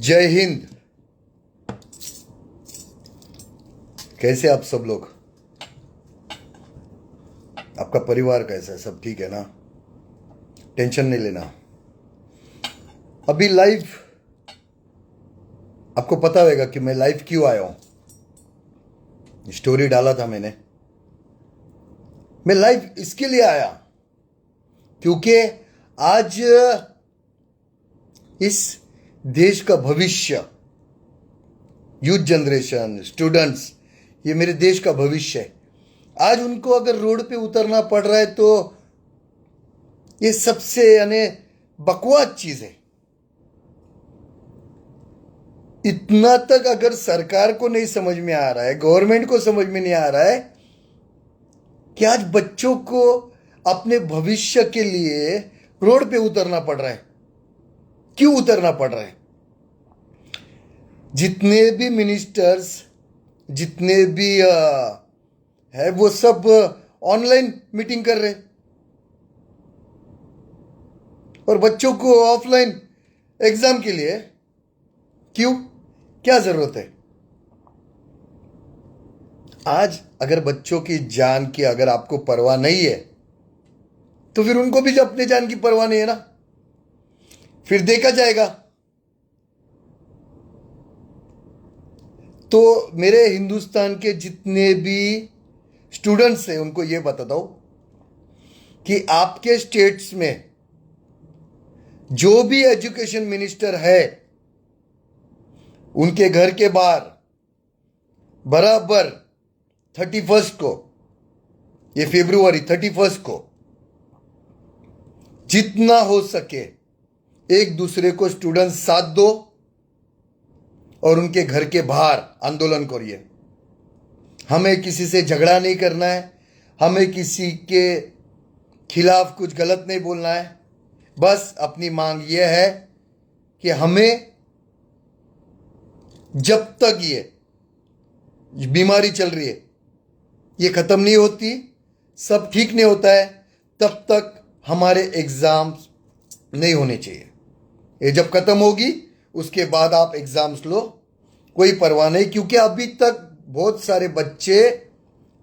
जय हिंद। कैसे आप सब लोग? आपका परिवार कैसा है? सब ठीक है ना? टेंशन नहीं लेना। अभी लाइव, आपको पता होगा कि मैं लाइव क्यों आया हूं। स्टोरी डाला था मैंने। मैं लाइव इसके लिए आया क्योंकि आज इस देश का भविष्य, यूथ जनरेशन, स्टूडेंट्स, ये मेरे देश का भविष्य है। आज उनको अगर रोड पे उतरना पड़ रहा है तो ये सबसे यानी बकवास चीज है। इतना तक अगर सरकार को नहीं समझ में आ रहा है, गवर्नमेंट को समझ में नहीं आ रहा है कि आज बच्चों को अपने भविष्य के लिए रोड पे उतरना पड़ रहा है। क्यों उतरना पड़ रहा है? जितने भी मिनिस्टर्स, जितने भी है, वो सब ऑनलाइन मीटिंग कर रहे और बच्चों को ऑफलाइन एग्जाम के लिए। क्यों? क्या जरूरत है? आज अगर बच्चों की जान की अगर आपको परवाह नहीं है तो फिर उनको भी अपने जान की परवाह नहीं है ना, फिर देखा जाएगा। तो मेरे हिंदुस्तान के जितने भी स्टूडेंट्स हैं उनको ये बताता हूं कि आपके स्टेट्स में जो भी एजुकेशन मिनिस्टर है, उनके घर के बाहर बराबर 31 को, ये फरवरी 31 को, जितना हो सके एक दूसरे को स्टूडेंट साथ दो और उनके घर के बाहर आंदोलन करिए। हमें किसी से झगड़ा नहीं करना है, हमें किसी के खिलाफ कुछ गलत नहीं बोलना है। बस अपनी मांग यह है कि हमें जब तक ये बीमारी चल रही है, ये खत्म नहीं होती, सब ठीक नहीं होता है, तब तक हमारे एग्जाम्स नहीं होने चाहिए। ये जब खत्म होगी उसके बाद आप एग्जाम्स लो, कोई परवाह नहीं। क्योंकि अभी तक बहुत सारे बच्चे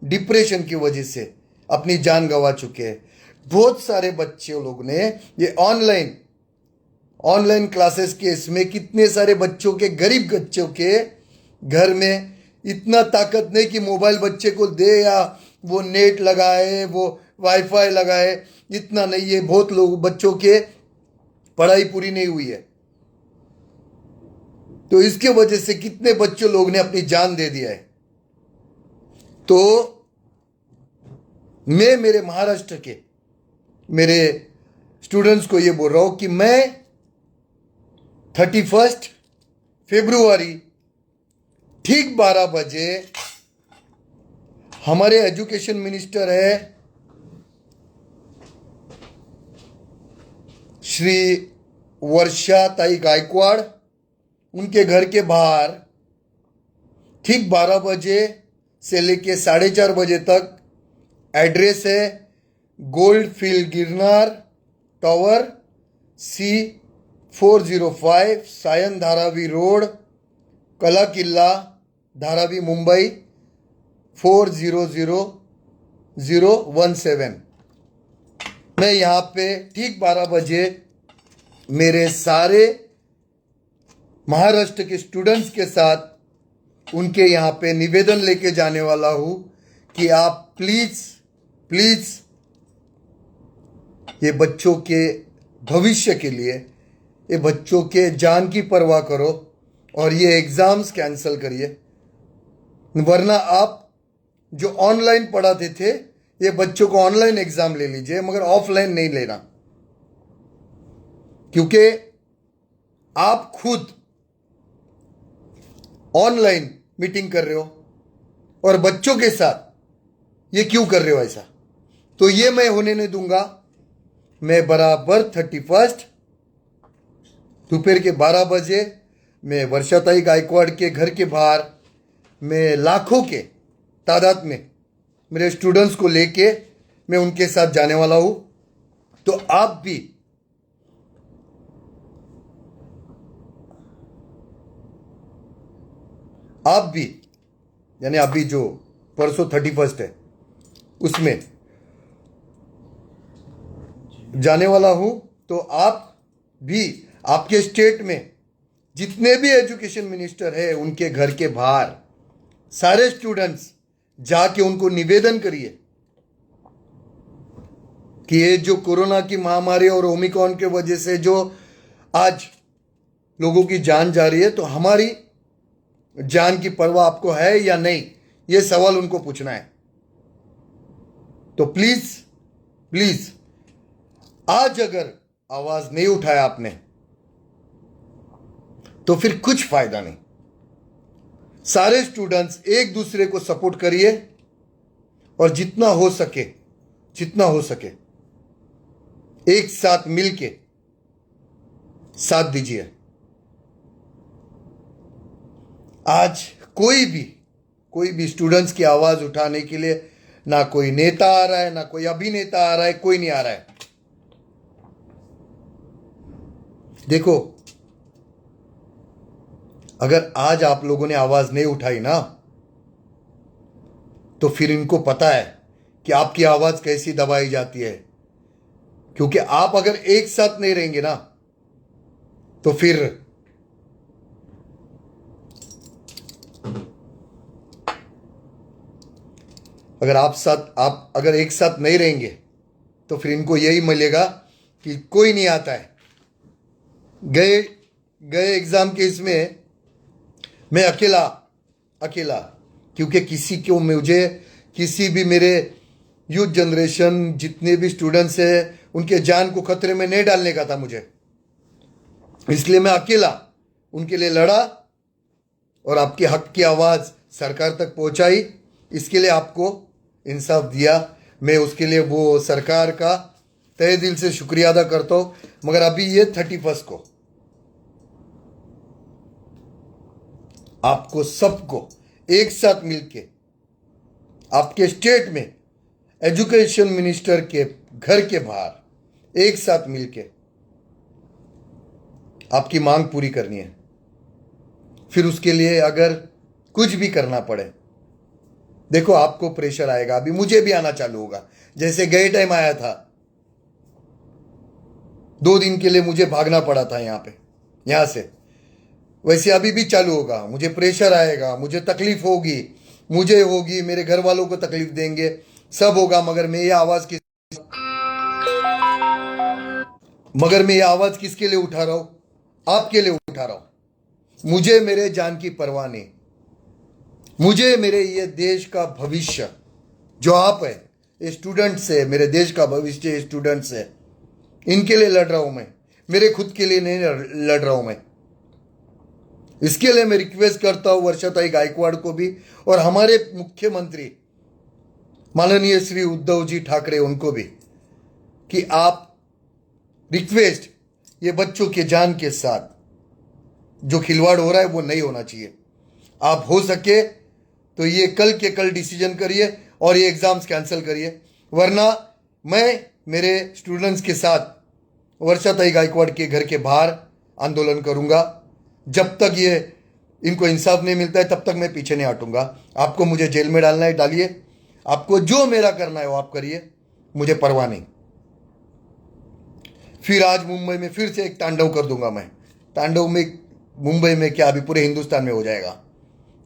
डिप्रेशन की वजह से अपनी जान गंवा चुके हैं। बहुत सारे बच्चे लोग ने ये ऑनलाइन क्लासेस के इसमें कितने सारे बच्चों के, गरीब बच्चों के घर में इतना ताकत नहीं कि मोबाइल बच्चे को दे या वो नेट लगाए, वो वाईफाई लगाए, इतना नहीं है। बहुत लोग बच्चों के पढ़ाई पूरी नहीं हुई है, तो इसके वजह से कितने बच्चों लोग ने अपनी जान दे दिया है। तो मैं मेरे महाराष्ट्र के मेरे स्टूडेंट्स को ये बोल रहा हूं कि मैं 31 फरवरी ठीक 12 बजे हमारे एजुकेशन मिनिस्टर है श्री वर्षा ताई गायकवाड़, उनके घर के बाहर ठीक 12 बजे से लेके 4:30 बजे तक, एड्रेस है Gold Field Girnar tower, C405 Sion Dharavi road, Kala Killa, Dharavi, Mumbai 400017। मैं यहाँ पे ठीक 12 बजे मेरे सारे महाराष्ट्र के स्टूडेंट्स के साथ उनके यहाँ पे निवेदन लेके जाने वाला हूँ कि आप प्लीज ये बच्चों के भविष्य के लिए, ये बच्चों के जान की परवाह करो और ये एग्जाम्स कैंसिल करिए। वरना आप जो ऑनलाइन पढ़ाते थे, ये बच्चों को ऑनलाइन एग्जाम ले लीजिए, मगर ऑफलाइन नहीं लेना। क्योंकि आप खुद ऑनलाइन मीटिंग कर रहे हो और बच्चों के साथ ये क्यों कर रहे हो ऐसा? तो ये मैं होने नहीं दूंगा। मैं बराबर 31 दोपहर के 12 बजे मैं वर्षाताई गायकवाड़ के घर के बाहर, मैं लाखों के तादाद में मेरे स्टूडेंट्स को लेके मैं उनके साथ जाने वाला हूं। तो आप भी आप भी, यानी अभी जो परसों 31 है उसमें जाने वाला हूं, तो आप भी आपके स्टेट में जितने भी एजुकेशन मिनिस्टर है उनके घर के बाहर सारे स्टूडेंट्स जाके उनको निवेदन करिए कि ये जो कोरोना की महामारी और ओमिक्रॉन के वजह से जो आज लोगों की जान जा रही है, तो हमारी जान की परवाह आपको है या नहीं, ये सवाल उनको पूछना है। तो प्लीज प्लीज आज अगर आवाज नहीं उठाया आपने तो फिर कुछ फायदा नहीं। सारे स्टूडेंट्स एक दूसरे को सपोर्ट करिए और जितना हो सके एक साथ मिलके साथ दीजिए। आज कोई भी स्टूडेंट्स की आवाज उठाने के लिए ना कोई नेता आ रहा है, ना कोई अभिनेता आ रहा है, कोई नहीं आ रहा है। देखो, अगर आज आप लोगों ने आवाज नहीं उठाई ना, तो फिर इनको पता है कि आपकी आवाज कैसी दबाई जाती है। क्योंकि आप अगर एक साथ नहीं रहेंगे ना, तो फिर आप अगर एक साथ नहीं रहेंगे तो फिर इनको यही मिलेगा कि कोई नहीं आता है। गए एग्जाम के इसमें मैं अकेला क्योंकि किसी भी मेरे यूथ जनरेशन जितने भी स्टूडेंट्स हैं उनके जान को खतरे में नहीं डालने का था मुझे, इसलिए मैं अकेला उनके लिए लड़ा और आपके हक की आवाज़ सरकार तक पहुंचाई। इसके लिए आपको इंसाफ दिया, मैं उसके लिए वो सरकार का तहे दिल से शुक्रिया अदा करता हूँ। मगर अभी ये 31 को आपको सबको एक साथ मिलके आपके स्टेट में एजुकेशन मिनिस्टर के घर के बाहर एक साथ मिलके आपकी मांग पूरी करनी है। फिर उसके लिए अगर कुछ भी करना पड़े, देखो आपको प्रेशर आएगा, अभी मुझे भी आना चालू होगा। जैसे गए टाइम आया था, 2 दिन के लिए मुझे भागना पड़ा था यहां से, वैसे अभी भी चालू होगा। मुझे प्रेशर आएगा, मुझे तकलीफ होगी, मेरे घर वालों को तकलीफ देंगे, सब होगा। मगर मैं ये आवाज किसके लिए उठा रहा हूं? आपके लिए उठा रहा हूं। मुझे मेरे जान की परवाह नहीं, मुझे मेरे ये देश का भविष्य जो आप है, ये स्टूडेंट्स है, मेरे देश का भविष्य स्टूडेंट्स है, इनके लिए लड़ रहा हूं मैं, मेरे खुद के लिए नहीं लड़ रहा हूं मैं। इसके लिए मैं रिक्वेस्ट करता हूं वर्षाताई गायकवाड़ को भी और हमारे मुख्यमंत्री माननीय श्री उद्धव जी ठाकरे उनको भी, कि आप रिक्वेस्ट, ये बच्चों के जान के साथ जो खिलवाड़ हो रहा है वो नहीं होना चाहिए। आप हो सके तो ये कल के कल डिसीजन करिए और ये एग्जाम्स कैंसिल करिए, वरना मैं मेरे स्टूडेंट्स के साथ वर्षाताई गायकवाड़ के घर के बाहर आंदोलन करूंगा। जब तक ये इनको इंसाफ नहीं मिलता है तब तक मैं पीछे नहीं हटूंगा। आपको मुझे जेल में डालना है डालिए, आपको जो मेरा करना है वो आप करिए, मुझे परवाह नहीं। फिर आज मुंबई में फिर से एक तांडव कर दूंगा मैं। तांडव में मुंबई में क्या, अभी पूरे हिंदुस्तान में हो जाएगा।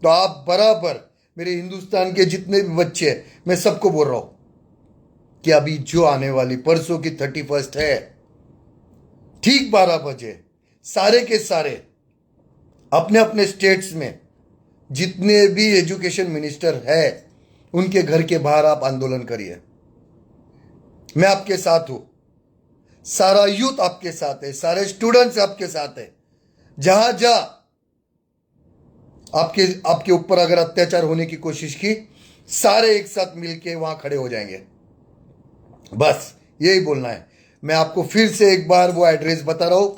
तो आप बराबर मेरे हिंदुस्तान के जितने भी बच्चे हैं, मैं सबको बोल रहा हूं कि अभी जो आने वाली परसों की 31 है, ठीक 12 बजे सारे के सारे अपने अपने स्टेट्स में जितने भी एजुकेशन मिनिस्टर है उनके घर के बाहर आप आंदोलन करिए। मैं आपके साथ हूं, सारा यूथ आपके साथ है, सारे स्टूडेंट्स आपके साथ है। जहां आपके ऊपर अगर अत्याचार होने की कोशिश की, सारे एक साथ मिलके वहां खड़े हो जाएंगे। बस यही बोलना है। मैं आपको फिर से एक बार वो एड्रेस बता रहा हूं,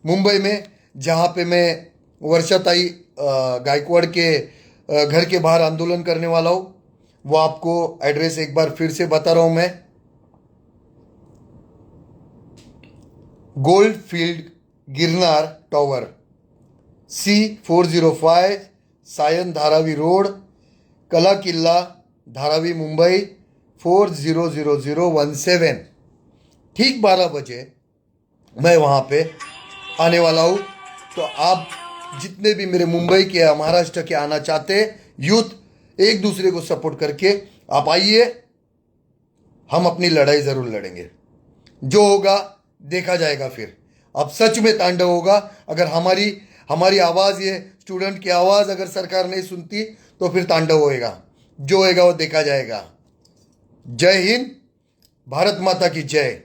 मुंबई में जहां पे मैं वर्षाताई गायकवाड़ के घर के बाहर आंदोलन करने वाला हूं, वो आपको एड्रेस एक बार फिर से बता रहा हूं मैं। Gold Field Girnar tower, C4050 Sion Dharavi road, Kala Killa, Dharavi, Mumbai 400017। ठीक 12 बजे मैं वहाँ पे आने वाला हूँ। तो आप जितने भी मेरे मुंबई के या महाराष्ट्र के आना चाहते हैं, यूथ एक दूसरे को सपोर्ट करके आप आइए, हम अपनी लड़ाई ज़रूर लड़ेंगे। जो होगा देखा जाएगा। फिर अब सच में तांडव होगा। अगर हमारी आवाज़, ये स्टूडेंट की आवाज़ अगर सरकार नहीं सुनती तो फिर तांडव होएगा। जो होएगा वो देखा जाएगा। जय हिंद, भारत माता की जय।